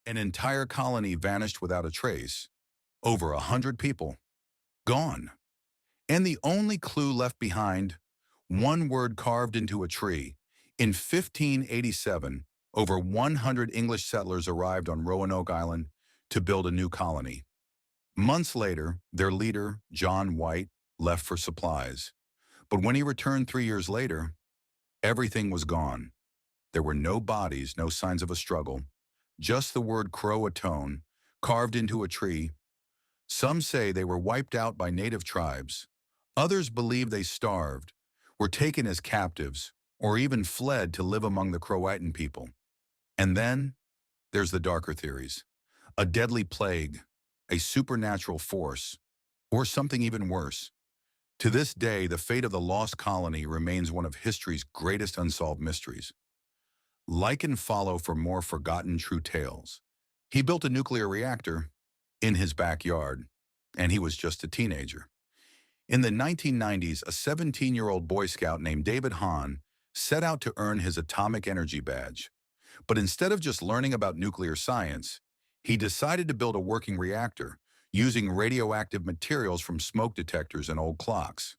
An entire colony vanished without a trace. Over 100 people. Gone. And the only clue left behind, one word carved into a tree. In 1587, over 100 English settlers arrived on Roanoke Island to build a new colony. Months later, their leader, John White, left for supplies. But when he returned 3 years later, everything was gone. There were no bodies, no signs of a struggle, just the word Croatoan carved into a tree. Some say they were wiped out by native tribes. Others believe they starved, were taken as captives, or even fled to live among the Croatan people. And then there's the darker theories. A deadly plague, a supernatural force, or something even worse. To this day, the fate of the lost colony remains one of history's greatest unsolved mysteries. Like and follow for more forgotten true tales. He built a nuclear reactor in his backyard, and he was just a teenager. In the 1990s, a 17-year-old Boy Scout named David Hahn set out to earn his atomic energy badge. But instead of just learning about nuclear science, he decided to build a working reactor using radioactive materials from smoke detectors and old clocks.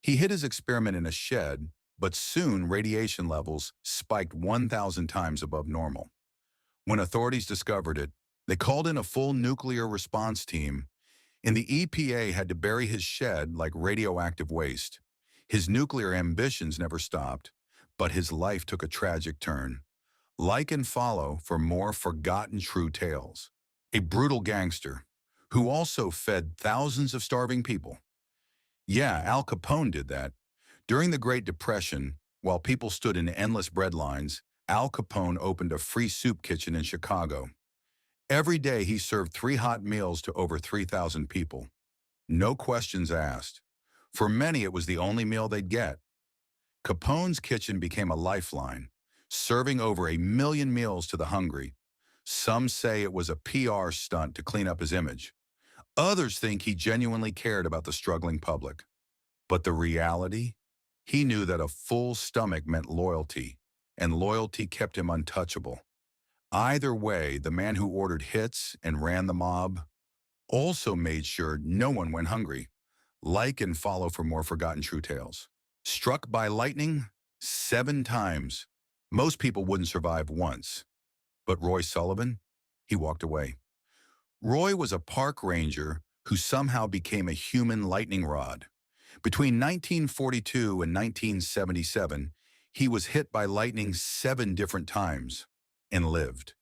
He hid his experiment in a shed, but soon radiation levels spiked 1,000 times above normal. When authorities discovered it, they called in a full nuclear response team, and the EPA had to bury his shed like radioactive waste. His nuclear ambitions never stopped, but his life took a tragic turn. Like and follow for more forgotten true tales. A brutal gangster who also fed thousands of starving people. Yeah, Al Capone did that. During the Great Depression, while people stood in endless bread lines, Al Capone opened a free soup kitchen in Chicago. Every day he served 3 hot meals to over 3,000 people. No questions asked. For many, it was the only meal they'd get. Capone's kitchen became a lifeline, serving over 1 million meals to the hungry. Some say it was a PR stunt to clean up his image. Others think he genuinely cared about the struggling public. But the reality? He knew that a full stomach meant loyalty, and loyalty kept him untouchable. Either way, the man who ordered hits and ran the mob also made sure no one went hungry. Like and follow for more forgotten true tales. Struck by lightning 7 times. Most people wouldn't survive once. But Roy Sullivan, he walked away. Roy was a park ranger who somehow became a human lightning rod. Between 1942 and 1977, he was hit by lightning 7 different times and lived.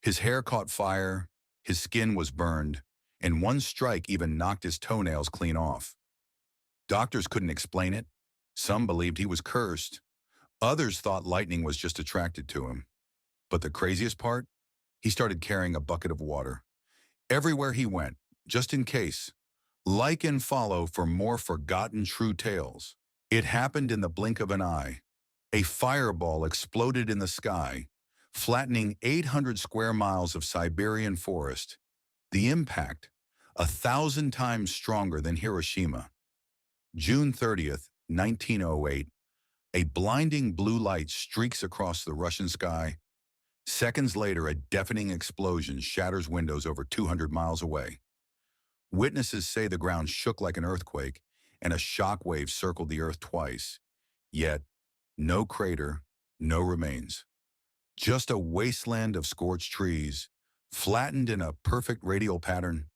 His hair caught fire, his skin was burned, and one strike even knocked his toenails clean off. Doctors couldn't explain it. Some believed he was cursed. Others thought lightning was just attracted to him. But the craziest part? He started carrying a bucket of water. Everywhere he went, just in case. Like and follow for more forgotten true tales. It happened in the blink of an eye. A fireball exploded in the sky, flattening 800 square miles of Siberian forest. The impact, 1,000 times stronger than Hiroshima. June 30th, 1908, a blinding blue light streaks across the Russian sky. Seconds later, a deafening explosion shatters windows over 200 miles away. Witnesses say the ground shook like an earthquake, and a shock wave circled the earth twice. Yet, no crater, no remains. Just a wasteland of scorched trees, flattened in a perfect radial pattern.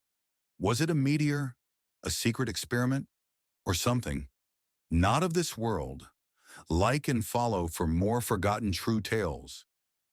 Was it a meteor, a secret experiment, or something not of this world? Like and follow for more forgotten true tales.